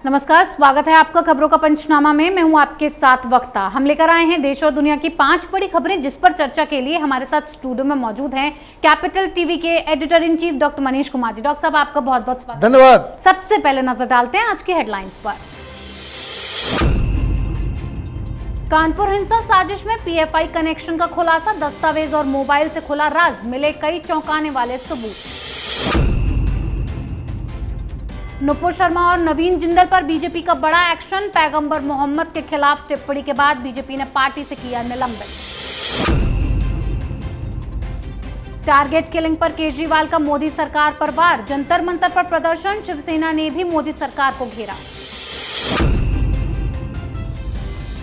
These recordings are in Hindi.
नमस्कार, स्वागत है आपका खबरों का पंचनामा में। मैं हूं आपके साथ वक्ता। हम लेकर आए हैं देश और दुनिया की 5 बड़ी खबरें, जिस पर चर्चा के लिए हमारे साथ स्टूडियो में मौजूद हैं कैपिटल टीवी के editor in chief doctor Manish Kumar ji. Doctor साहब, आपका बहुत बहुत स्वागत। धन्यवाद। सबसे पहले नजर डालते हैं आज की हेडलाइंस पर। कानपुर हिंसा साजिश में पीएफआई कनेक्शन का खुलासा, दस्तावेज और मोबाइल से खुला राज, मिले कई चौंकाने वाले सबूत। नुपुर शर्मा और नवीन जिंदल पर बीजेपी का बड़ा एक्शन, पैगंबर मोहम्मद के खिलाफ टिप्पणी के बाद बीजेपी ने पार्टी से किया निलंबित। टारगेट किलिंग पर केजरीवाल का मोदी सरकार पर वार, जंतर मंतर पर प्रदर्शन, शिवसेना ने भी मोदी सरकार को घेरा।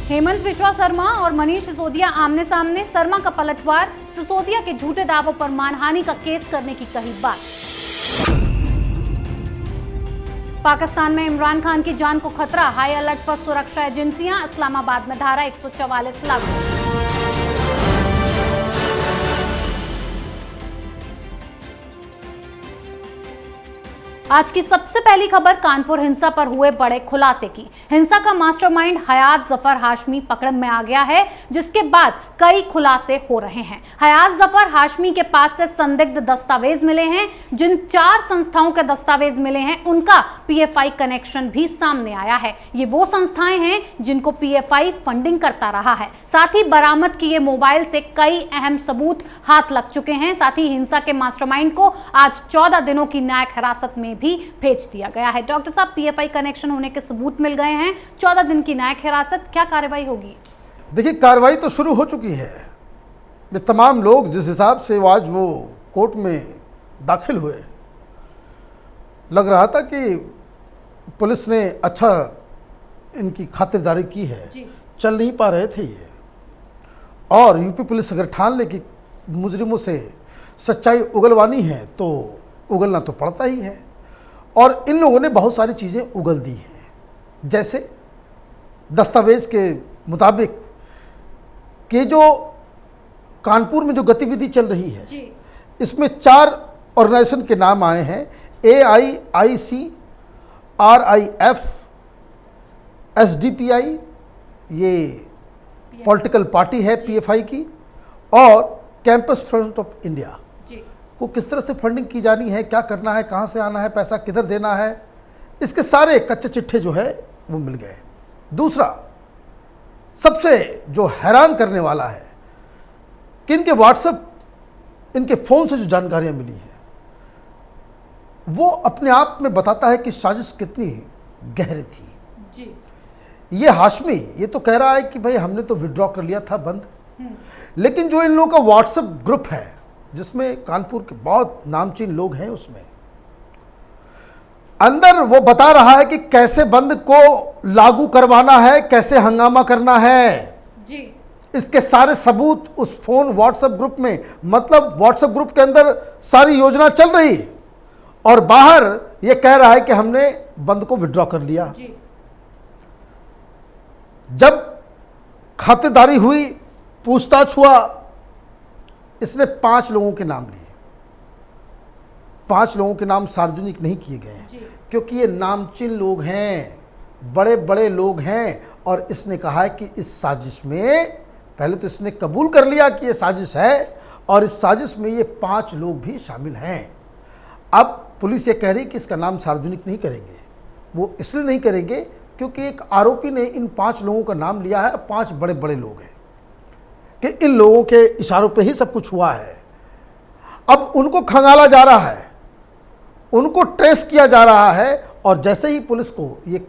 हेमंत बिश्वा शर्मा और मनीष सिसोदिया आमने सामने, शर्मा का पलटवार, सिसोदिया के झूठे दावों पर मानहानि का केस करने की कही बात। पाकिस्तान में इमरान खान की जान को खतरा, हाई अलर्ट पर सुरक्षा एजेंसियां, इस्लामाबाद में धारा 144 लागू। आज की सबसे पहली खबर कानपुर हिंसा पर हुए बड़े खुलासे की। हिंसा का मास्टरमाइंड हयात जफर हाशमी पकड़ में आ गया है, जिसके बाद कई खुलासे हो रहे हैं। हयात जफर हाशमी के पास से संदिग्ध दस्तावेज मिले हैं। जिन 4 संस्थाओं के दस्तावेज मिले हैं, उनका पीएफआई कनेक्शन भी सामने आया है। ये वो संस्थाएं हैं जिनको पीएफआई फंडिंग करता रहा है। साथ ही बरामद किए मोबाइल से कई अहम सबूत हाथ लग चुके हैं। साथ ही हिंसा के मास्टरमाइंड को आज 14 दिनों की न्यायिक हिरासत में भी भेज दिया गया है। डॉक्टर साहब, पीएफआई कनेक्शन होने के सबूत मिल गए हैं, 14 दिन की न्यायिक हिरासत, क्या कार्रवाई होगी? देखिए, कार्रवाई तो शुरू हो चुकी है। ये तमाम लोग जिस हिसाब से आज वो कोर्ट में दाखिल हुए, लग रहा था कि पुलिस ने अच्छा इनकी खातिरदारी की है। चल नहीं पा रहे थे ये, और यूपी पुलिस अगर ठान ले कि मुजरिमों से सच्चाई उगलवानी है तो उगलना तो पड़ता ही है। और इन लोगों ने बहुत सारी चीज़ें उगल दी हैं, जैसे दस्तावेज के मुताबिक कि जो कानपुर में जो गतिविधि चल रही है जी, इसमें 4 ऑर्गेनाइजेशन के नाम आए हैं। AIIC, RIF, SDPI, ये पॉलिटिकल पार्टी है पीएफआई की, और कैंपस फ्रंट ऑफ इंडिया को किस तरह से फंडिंग की जानी है, क्या करना है, कहाँ से आना है, पैसा किधर देना है, इसके सारे कच्चे चिट्ठे जो है वो मिल गए। दूसरा, सबसे जो हैरान करने वाला है कि इनके व्हाट्सएप, इनके फ़ोन से जो जानकारियाँ मिली हैं, वो अपने आप में बताता है कि साजिश कितनी गहरी थी जी। ये हाशमी ये तो कह रहा है कि भाई हमने तो विड्रॉ कर लिया था बंद, लेकिन जो इन लोगों का व्हाट्सएप ग्रुप है, जिसमें कानपुर के बहुत नामचीन लोग हैं, उसमें अंदर वो बता रहा है कि कैसे बंद को लागू करवाना है, कैसे हंगामा करना है जी। इसके सारे सबूत उस फोन व्हाट्सएप ग्रुप में, मतलब व्हाट्सएप ग्रुप के अंदर सारी योजना चल रही, और बाहर ये कह रहा है कि हमने बंद को विड्रॉ कर लिया जी। जब खातिरदारी हुई, पूछताछ हुआ, इसने 5 लोगों के नाम लिए। 5 लोगों के नाम सार्वजनिक नहीं किए गए हैं, क्योंकि ये नामचीन लोग हैं, बड़े बड़े लोग हैं। और इसने कहा है कि इस साजिश में, पहले तो इसने कबूल कर लिया कि ये साजिश है, और इस साजिश में ये 5 लोग भी शामिल हैं। अब पुलिस ये कह रही है कि इसका नाम सार्वजनिक नहीं करेंगे। वो इसलिए नहीं करेंगे क्योंकि एक आरोपी ने इन 5 लोगों का नाम लिया है। 5 बड़े बड़े लोग हैं कि इन लोगों के इशारों पे ही सब कुछ हुआ है। अब उनको खंगाला जा रहा है, उनको ट्रेस किया जा रहा है, और जैसे ही पुलिस को ये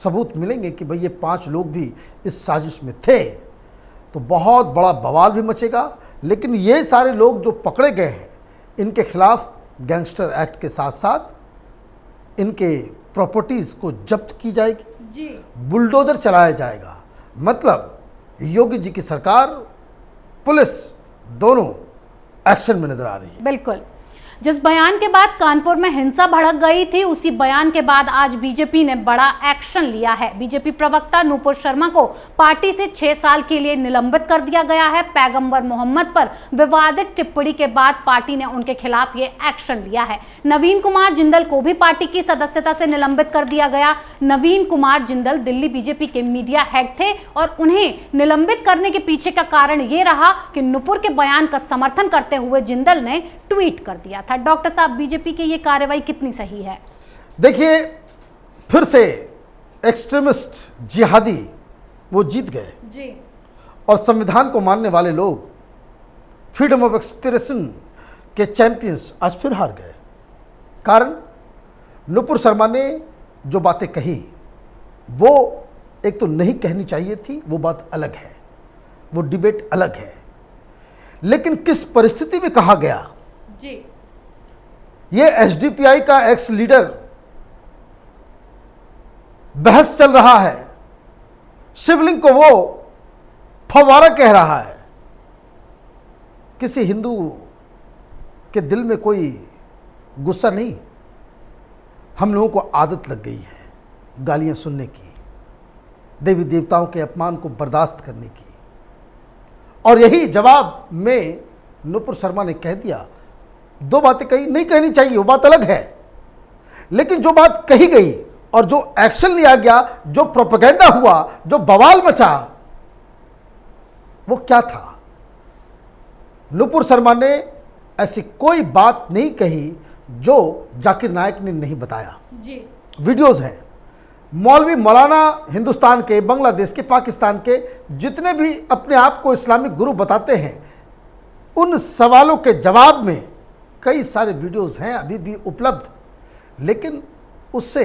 सबूत मिलेंगे कि भाई ये 5 लोग भी इस साजिश में थे, तो बहुत बड़ा बवाल भी मचेगा। लेकिन ये सारे लोग जो पकड़े गए हैं, इनके खिलाफ गैंगस्टर एक्ट के साथ साथ इनके प्रॉपर्टीज़ को जब्त की जाएगी जी। बुलडोजर चलाया जाएगा। मतलब योगी जी की सरकार, पुलिस दोनों एक्शन में नजर आ रही है। बिल्कुल। जिस बयान के बाद कानपुर में हिंसा भड़क गई थी, उसी बयान के बाद आज बीजेपी ने बड़ा एक्शन लिया है। बीजेपी प्रवक्ता नूपुर शर्मा को पार्टी से 6 साल के लिए निलंबित कर दिया गया है। पैगंबर मोहम्मद पर विवादित टिप्पणी के बाद पार्टी ने उनके खिलाफ ये एक्शन लिया है। नवीन कुमार जिंदल को भी पार्टी की सदस्यता से निलंबित कर दिया गया। नवीन कुमार जिंदल दिल्ली बीजेपी के मीडिया हेड थे और उन्हें निलंबित करने के पीछे का कारण ये रहा कि नूपुर के बयान का समर्थन करते हुए जिंदल ने ट्वीट कर दिया था। डॉक्टर साहब, बीजेपी की ये कार्रवाई कितनी सही है? देखिए, फिर से एक्सट्रीमिस्ट जिहादी वो जीत गए जी। और संविधान को मानने वाले लोग, फ्रीडम ऑफ एक्सप्रेशन के चैंपियंस आज फिर हार गए। कारण नूपुर शर्मा ने जो बातें कही वो एक तो नहीं कहनी चाहिए थी, वो बात अलग है, वो डिबेट अलग है, लेकिन किस परिस्थिति में कहा गया जी। ये एसडीपीआई का एक्स लीडर बहस चल रहा है, शिवलिंग को वो फव्वारा कह रहा है। किसी हिंदू के दिल में कोई गुस्सा नहीं। हम लोगों को आदत लग गई है गालियां सुनने की, देवी देवताओं के अपमान को बर्दाश्त करने की, और यही जवाब में नूपुर शर्मा ने कह दिया। 2 बातें कही, नहीं कहनी चाहिए, वो बात अलग है, लेकिन जो बात कही गई और जो एक्शन लिया गया, जो प्रोपेगेंडा हुआ, जो बवाल मचा, वो क्या था? नूपुर शर्मा ने ऐसी कोई बात नहीं कही जो जाकिर नायक ने नहीं बताया जी। वीडियोस हैं। मौलवी मौलाना हिंदुस्तान के, बांग्लादेश के, पाकिस्तान के जितने भी अपने आप को इस्लामिक गुरु बताते हैं, उन सवालों के जवाब में कई सारे वीडियोस हैं अभी भी उपलब्ध, लेकिन उससे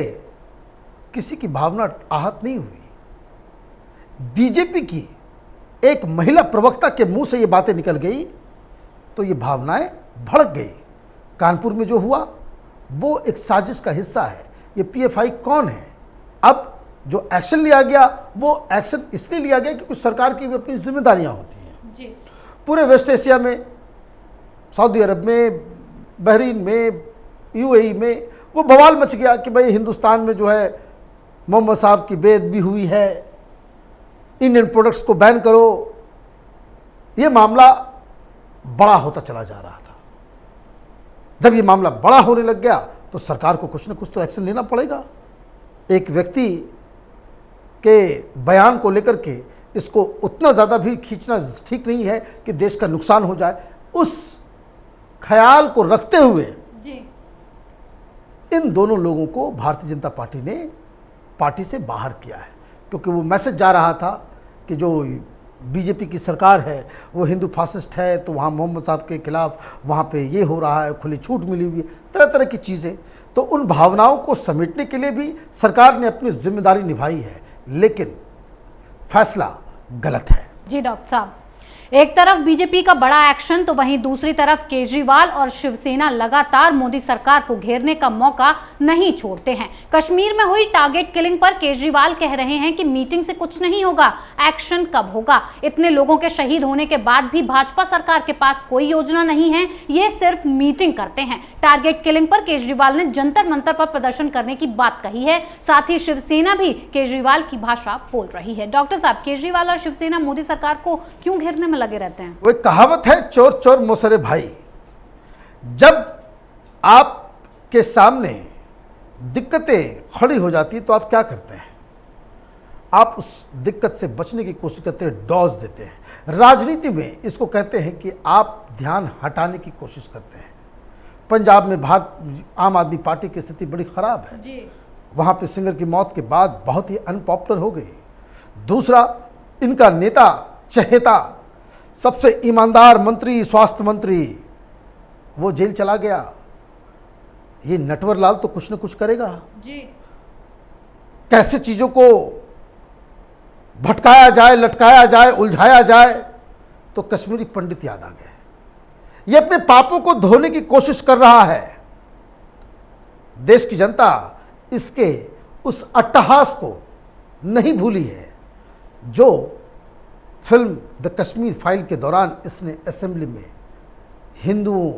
किसी की भावना आहत नहीं हुई। बीजेपी की एक महिला प्रवक्ता के मुंह से ये बातें निकल गई तो ये भावनाएं भड़क गई। कानपुर में जो हुआ वो एक साजिश का हिस्सा है। ये पीएफआई कौन है? अब जो एक्शन लिया गया वो एक्शन इसलिए लिया गया क्योंकि सरकार की भी अपनी जिम्मेदारियां होती हैं जी। पूरे वेस्ट एशिया में, सऊदी अरब में, बहरीन में, यूएई में वो बवाल मच गया कि भाई हिंदुस्तान में जो है मोहम्मद साहब की बेअदबी हुई है, इंडियन प्रोडक्ट्स को बैन करो। ये मामला बड़ा होता चला जा रहा था। जब ये मामला बड़ा होने लग गया तो सरकार को कुछ न कुछ तो एक्शन लेना पड़ेगा। एक व्यक्ति के बयान को लेकर के इसको उतना ज़्यादा भी खींचना ठीक नहीं है कि देश का नुकसान हो जाए। उस ख्याल को रखते हुए जी। इन दोनों लोगों को भारतीय जनता पार्टी ने पार्टी से बाहर किया है, क्योंकि वो मैसेज जा रहा था कि जो बीजेपी की सरकार है वो हिंदू फासिस्ट है, तो वहाँ मोहम्मद साहब के खिलाफ वहाँ पे ये हो रहा है, खुली छूट मिली हुई है, तरह तरह की चीज़ें। तो उन भावनाओं को समेटने के लिए भी सरकार ने अपनी जिम्मेदारी निभाई है, लेकिन फैसला गलत है। जी डॉक्टर साहब, एक तरफ बीजेपी का बड़ा एक्शन तो वहीं दूसरी तरफ केजरीवाल और शिवसेना लगातार मोदी सरकार को घेरने का मौका नहीं छोड़ते हैं। कश्मीर में हुई टारगेट किलिंग पर केजरीवाल कह रहे हैं कि मीटिंग से कुछ नहीं होगा, एक्शन कब होगा? इतने लोगों के शहीद होने के बाद भी भाजपा सरकार के पास कोई योजना नहीं है, ये सिर्फ मीटिंग करते हैं। टारगेट किलिंग पर केजरीवाल ने जंतर मंतर पर प्रदर्शन करने की बात कही है। साथ ही शिवसेना भी केजरीवाल की भाषा बोल रही है। डॉक्टर साहब, केजरीवाल और शिवसेना मोदी सरकार को क्यों घेरने में लगे रहते हैं? वो एक कहावत है, चोर चोर मोसरे भाई। जब आपके सामने दिक्कतें खड़ी हो जाती तो आप क्या करते हैं? आप उस दिक्कत से बचने की कोशिश करते हैं, डॉज देते हैं। राजनीति में इसको कहते हैं कि आप ध्यान हटाने की कोशिश करते हैं। पंजाब में आम आदमी पार्टी की स्थिति बड़ी खराब है जी। वहाँ पे सिंगर की मौत के बाद बहुत ही अनपॉपुलर हो गई। दूसरा, इनका नेता चहेता सबसे ईमानदार मंत्री, स्वास्थ्य मंत्री, वो जेल चला गया। ये नटवर लाल तो कुछ न कुछ करेगा जी। कैसे चीज़ों को भटकाया जाए, लटकाया जाए, उलझाया जाए। तो कश्मीरी पंडित याद आ गए। ये अपने पापों को धोने की कोशिश कर रहा है। देश की जनता इसके उस अट्टहास को नहीं भूली है जो फिल्म द कश्मीर फाइल के दौरान इसने असेंबली में हिंदुओं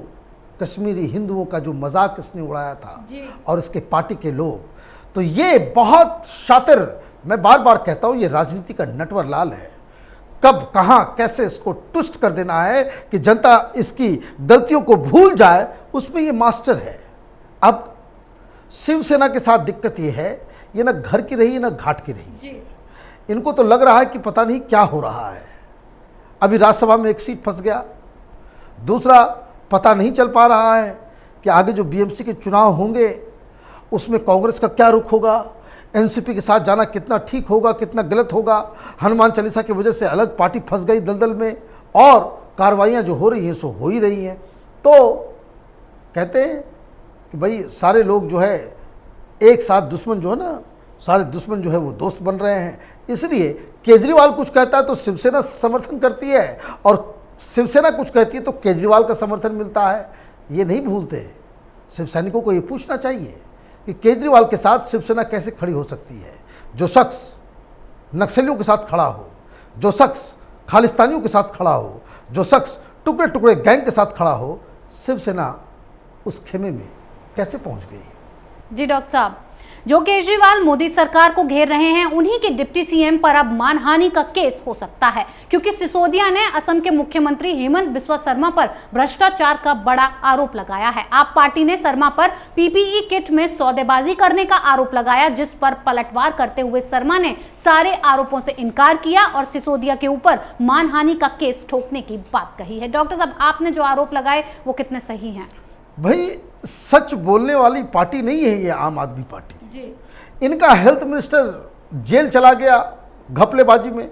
कश्मीरी हिंदुओं का जो मजाक इसने उड़ाया था जी। और इसके पार्टी के लोग, तो ये बहुत शातिर, मैं बार बार कहता हूँ, ये राजनीति का नटवर लाल है। कब कहाँ कैसे इसको ट्विस्ट कर देना है कि जनता इसकी गलतियों को भूल जाए, उसमें ये मास्टर है। अब शिवसेना के साथ दिक्कत ये है, ये ना घर की रही ना घाट की रही। जी। इनको तो लग रहा है कि पता नहीं क्या हो रहा है। अभी राज्यसभा में एक सीट फंस गया, दूसरा पता नहीं चल पा रहा है कि आगे जो बीएमसी के चुनाव होंगे उसमें कांग्रेस का क्या रुख होगा, एनसीपी के साथ जाना कितना ठीक होगा कितना गलत होगा। हनुमान चालीसा की वजह से अलग पार्टी फंस गई दलदल में, और कार्रवाइयाँ जो हो रही हैं सो हो ही रही हैं। तो कहते हैं कि भाई सारे लोग जो है एक साथ, दुश्मन जो है ना, सारे दुश्मन जो है वो दोस्त बन रहे हैं। इसलिए केजरीवाल कुछ कहता है तो शिवसेना समर्थन करती है, और शिवसेना कुछ कहती है तो केजरीवाल का समर्थन मिलता है। ये नहीं भूलते। शिव सैनिकों को ये पूछना चाहिए कि केजरीवाल के साथ शिवसेना कैसे खड़ी हो सकती है। जो शख्स नक्सलियों के साथ खड़ा हो, जो शख्स खालिस्तानियों के साथ खड़ा हो, जो शख्स टुकड़े टुकड़े गैंग के साथ खड़ा हो, शिवसेना उस खेमे में कैसे पहुंच गई। जी डॉक्टर साहब, जो केजरीवाल मोदी सरकार को घेर रहे हैं, उन्हीं के डिप्टी सीएम पर अब मानहानि का केस हो सकता है, क्योंकि सिसोदिया ने असम के मुख्यमंत्री हेमंत बिस्वा शर्मा पर भ्रष्टाचार का बड़ा आरोप लगाया है। आप पार्टी ने शर्मा पर पीपीई किट में सौदेबाजी करने का आरोप लगाया, जिस पर पलटवार करते हुए शर्मा ने सारे आरोपों से इनकार किया और सिसोदिया के ऊपर मानहानि का केस ठोकने की बात कही है। डॉक्टर साहब, आपने जो आरोप लगाए वो कितने सही हैं? भाई सच बोलने वाली पार्टी नहीं है ये आम आदमी पार्टी जी। इनका हेल्थ मिनिस्टर जेल चला गया घपलेबाजी में,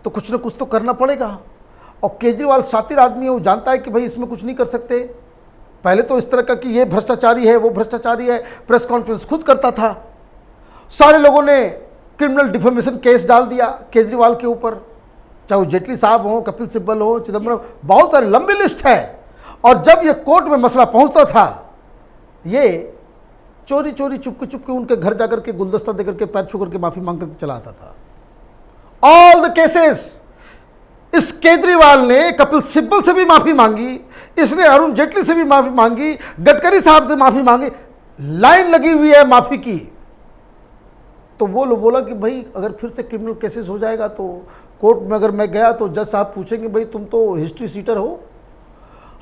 तो कुछ ना कुछ तो करना पड़ेगा। और केजरीवाल शातिर आदमी है, वो जानता है कि भाई इसमें कुछ नहीं कर सकते। पहले तो इस तरह का कि ये भ्रष्टाचारी है वो भ्रष्टाचारी है, प्रेस कॉन्फ्रेंस खुद करता था। सारे लोगों ने क्रिमिनल डिफेमेशन केस डाल दिया केजरीवाल के ऊपर, चाहे वो जेटली साहब हो, कपिल सिब्बल हो, चिदम्बरम, बहुत सारी लंबी लिस्ट है। और जब ये कोर्ट में मसला पहुंचता था, ये चोरी चोरी चुपके चुपके उनके घर जाकर के गुलदस्ता देकर के पैर छू करके माफी मांग करके चला आता था। ऑल द केसेस, इस केजरीवाल ने कपिल सिब्बल से भी माफी मांगी, इसने अरुण जेटली से भी माफी मांगी, गडकरी साहब से माफी मांगी, लाइन लगी हुई है माफी की। तो वो लोग बोला कि भाई अगर फिर से क्रिमिनल केसेस हो जाएगा तो कोर्ट में अगर मैं गया तो जज साहब पूछेंगे भाई तुम तो हिस्ट्री सीटर हो,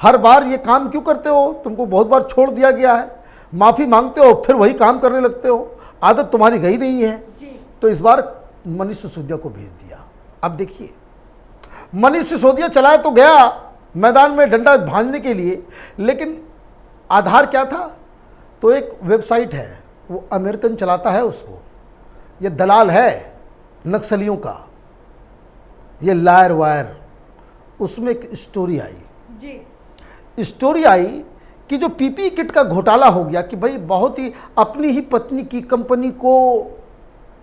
हर बार ये काम क्यों करते हो, तुमको बहुत बार छोड़ दिया गया है, माफ़ी मांगते हो फिर वही काम करने लगते हो, आदत तुम्हारी गई नहीं है। तो इस बार मनीष सिसोदिया को भेज दिया। अब देखिए, मनीष सिसोदिया चला तो गया मैदान में डंडा भांजने के लिए, लेकिन आधार क्या था? तो एक वेबसाइट है, वो अमेरिकन चलाता है उसको, ये दलाल है नक्सलियों का, ये लायर वायर। उसमें एक स्टोरी आई स्टोरी आई कि जो पीपी किट का घोटाला हो गया, कि भाई बहुत ही अपनी ही पत्नी की कंपनी को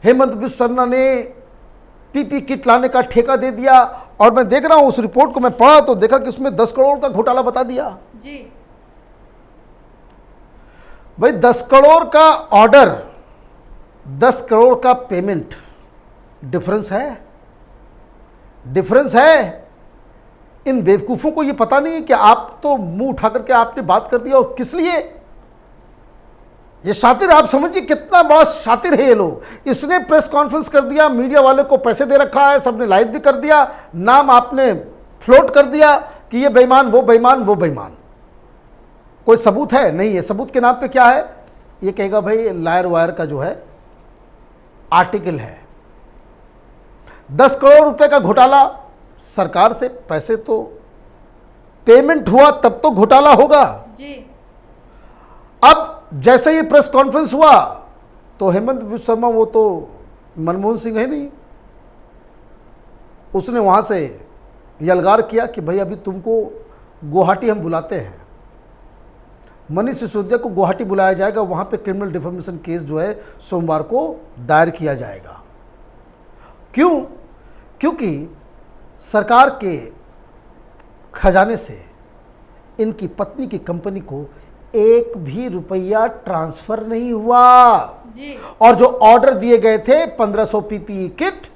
हेमंत बिस्वा शर्मा ने पीपी किट लाने का ठेका दे दिया। और मैं देख रहा हूं उस रिपोर्ट को, मैं पढ़ा तो देखा कि उसमें 10 करोड़ का घोटाला बता दिया। जी। भाई 10 करोड़ का ऑर्डर, 10 करोड़ का पेमेंट, डिफरेंस है। इन बेवकूफ़ों को ये पता नहीं है कि आप तो मुंह उठा करके आपने बात कर दिया, और किस लिए? ये शातिर, आप समझिए कितना बड़ा शातिर है ये लोग। इसने प्रेस कॉन्फ्रेंस कर दिया, मीडिया वाले को पैसे दे रखा है, सबने लाइव भी कर दिया, नाम आपने फ्लोट कर दिया कि ये बेईमान वो बेईमान वो बेईमान। कोई सबूत है? नहीं है। सबूत के नाम पे क्या है? ये कहेगा भाई लायर वायर का जो है आर्टिकल है। 10 करोड़ रुपए का घोटाला, सरकार से पैसे तो पेमेंट हुआ तब तो घोटाला होगा जी। अब जैसे ही प्रेस कॉन्फ्रेंस हुआ तो हेमंत बिस्वा शर्मा, वो तो मनमोहन सिंह है नहीं, उसने वहां से यलगार किया कि भाई अभी तुमको गुवाहाटी हम बुलाते हैं, मनीष सिसोदिया को गुवाहाटी बुलाया जाएगा, वहां पे क्रिमिनल डिफेमेशन केस जो है सोमवार को दायर किया जाएगा। क्यों? क्योंकि सरकार के खजाने से इनकी पत्नी की कंपनी को एक भी रुपया ट्रांसफर नहीं हुआ जी। और जो ऑर्डर दिए गए थे 1500 पीपीई किट,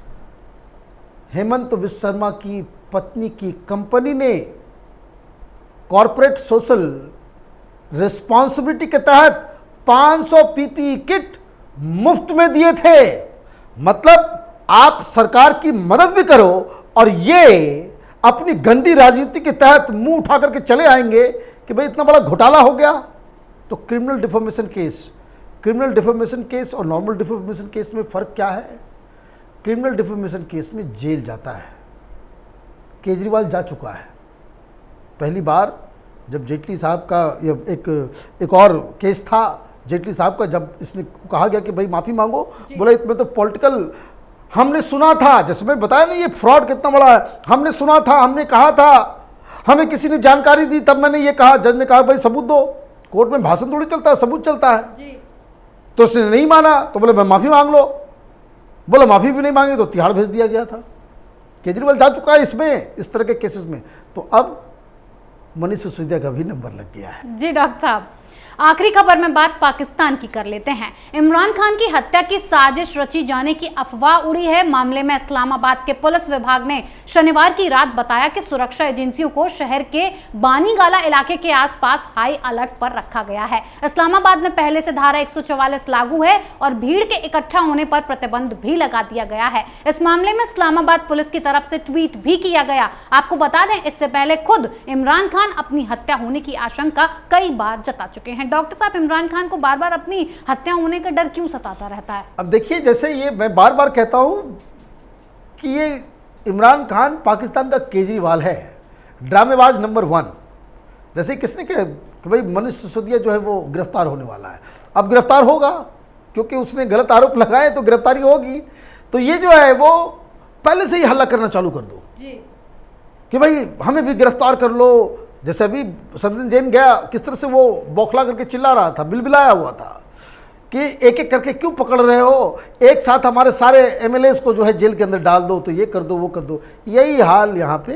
हेमंत बिस्वा शर्मा की पत्नी की कंपनी ने कॉरपोरेट सोशल रिस्पॉन्सिबिलिटी के तहत 500 पीपीई किट मुफ्त में दिए थे। मतलब आप सरकार की मदद भी करो और ये अपनी गंदी राजनीति के तहत मुंह उठा करके चले आएंगे कि भाई इतना बड़ा घोटाला हो गया। तो क्रिमिनल डिफेमेशन केस और नॉर्मल डिफेमेशन केस में फ़र्क क्या है? क्रिमिनल डिफेमेशन केस में जेल जाता है। केजरीवाल जा चुका है। पहली बार जब जेटली साहब का एक और केस था जेटली साहब का, जब इसने कहा गया कि भाई माफ़ी मांगो, बोला इसमें तो पॉलिटिकल, हमने सुना था, जैसे मैं बताया नहीं ये फ्रॉड कितना बड़ा है, हमने सुना था, हमने कहा था, हमें किसी ने जानकारी दी, तब मैंने ये कहा। जज ने कहा भाई सबूत दो। कोर्ट में भाषण थोड़ी चलता है, सबूत चलता है जी। तो उसने नहीं माना तो बोले मैं माफ़ी मांग लो। बोला माफ़ी भी नहीं मांगी तो तिहाड़ भेज दिया गया था। केजरीवाल जा चुका है इसमें, इस तरह के केसेस में। तो अब मनीष सिसोदिया का भी नंबर लग गया है। जी डॉक्टर साहब, आखिरी खबर में बात पाकिस्तान की कर लेते हैं। इमरान खान की हत्या की साजिश रची जाने की अफवाह उड़ी है। मामले में इस्लामाबाद के पुलिस विभाग ने शनिवार की रात बताया कि सुरक्षा एजेंसियों को शहर के बानीगाला इलाके के आसपास हाई अलर्ट पर रखा गया है। इस्लामाबाद में पहले से धारा 144 लागू है और भीड़ के इकट्ठा होने पर प्रतिबंध भी लगा दिया गया है। इस मामले में इस्लामाबाद पुलिस की तरफ से ट्वीट भी किया गया। आपको बता दें, इससे पहले खुद इमरान खान अपनी हत्या होने की आशंका कई बार जता चुके हैं। डॉक्टर साहब, इमरान खान को बार बार अपनी हत्या होने का डर क्यों सताता रहता है? अब देखिए, जैसे ये मैं बार बार कहता हूं कि ये इमरान खान पाकिस्तान का केजरीवाल है, ड्रामेबाज नंबर 1। जैसे किसने कहा कि भाई मनीष सिसोदिया जो है वो गिरफ्तार होने वाला है। अब गिरफ्तार होगा क्योंकि उसने गलत आरोप लगाए तो गिरफ्तारी होगी। तो ये जो है वो पहले से ही हल्ला करना चालू कर दो जी कि भाई हमें भी गिरफ्तार कर लो। जैसे अभी सदन जैन गया, किस तरह से वो बौखला करके चिल्ला रहा था, बिलबिलाया हुआ था कि एक एक करके क्यों पकड़ रहे हो, एक साथ हमारे सारे एमएलएस को जो है जेल के अंदर डाल दो, तो ये कर दो वो कर दो। यही हाल यहाँ पे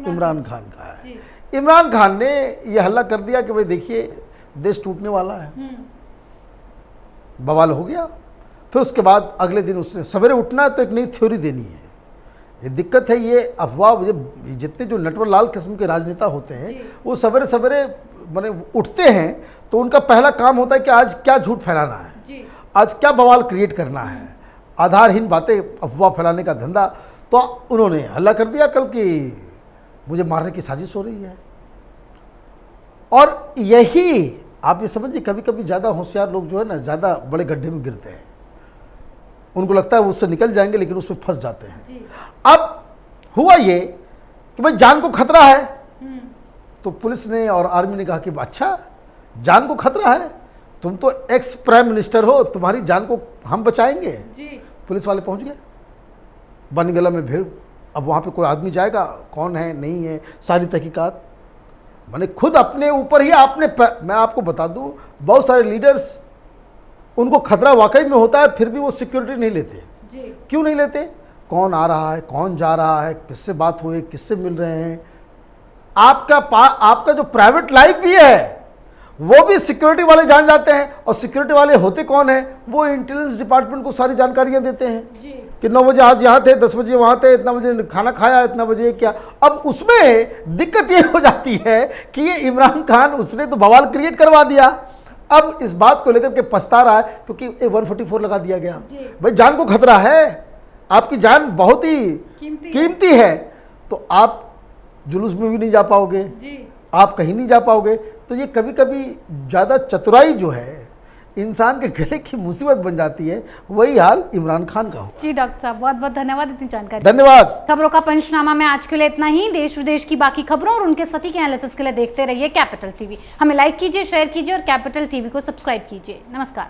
इमरान खान का है। इमरान खान ने ये हल्ला कर दिया कि भाई देखिए देश टूटने वाला है, बवाल हो गया। फिर उसके बाद अगले दिन उसने सवेरे उठना है तो एक नई थ्योरी देनी है। ये दिक्कत है, ये अफवाह, जितने जो नटवर लाल किस्म के राजनेता होते हैं वो सवेरे सवेरे माने उठते हैं तो उनका पहला काम होता है कि आज क्या झूठ फैलाना है, आज क्या बवाल क्रिएट करना है, आधारहीन बातें अफवाह फैलाने का धंधा। तो उन्होंने हल्ला कर दिया कल कि मुझे मारने की साजिश हो रही है। और यही आप ये समझिए, कभी कभी ज़्यादा होशियार लोग जो है ना ज़्यादा बड़े गड्ढे में गिरते हैं। उनको लगता है वो उससे निकल जाएंगे लेकिन उसमें फंस जाते हैं। अब हुआ ये कि भाई जान को खतरा है, तो पुलिस ने और आर्मी ने कहा कि अच्छा जान को खतरा है, तुम तो एक्स प्राइम मिनिस्टर हो, तुम्हारी जान को हम बचाएंगे जी। पुलिस वाले पहुंच गए बानीगाला में भीड़। अब वहाँ पे कोई आदमी जाएगा, कौन है नहीं है, सारी तहकीकात मैंने खुद अपने ऊपर ही मैं आपको बता दूं, बहुत सारे लीडर्स उनको खतरा वाकई में होता है फिर भी वो सिक्योरिटी नहीं लेते जी। क्यों नहीं लेते? कौन आ रहा है, कौन जा रहा है, किससे बात हुई, किससे मिल रहे हैं। आपका जो प्राइवेट लाइफ भी है वो भी सिक्योरिटी वाले जान जाते हैं। और सिक्योरिटी वाले होते कौन है? वो इंटेलिजेंस डिपार्टमेंट को सारी जानकारियां देते हैं जी। कि 9 बजे आज यहाँ थे, 10 बजे वहाँ थे, इतना बजे खाना खाया, इतना बजे क्या। अब उसमें दिक्कत ये हो जाती है कि ये इमरान खान उसने तो बवाल क्रिएट करवा दिया। अब इस बात को लेकर के पछता रहा है क्योंकि 144 लगा दिया गया। भाई जान को खतरा है, आपकी जान बहुत ही कीमती है, तो आप जुलूस में भी नहीं जा पाओगे जी। आप कहीं नहीं जा पाओगे। तो ये कभी कभी ज़्यादा चतुराई जो है इंसान के गले की मुसीबत बन जाती है। वही हाल इमरान खान का हो। जी डॉक्टर साहब, बहुत बहुत धन्यवाद इतनी जानकारी। धन्यवाद। खबरों का पंचनामा में आज के लिए इतना ही। देश विदेश की बाकी खबरों और उनके सटीक एनालिसिस के लिए देखते रहिए कैपिटल टीवी। हमें लाइक कीजिए, शेयर कीजिए और कैपिटल टीवी को सब्सक्राइब कीजिए। नमस्कार।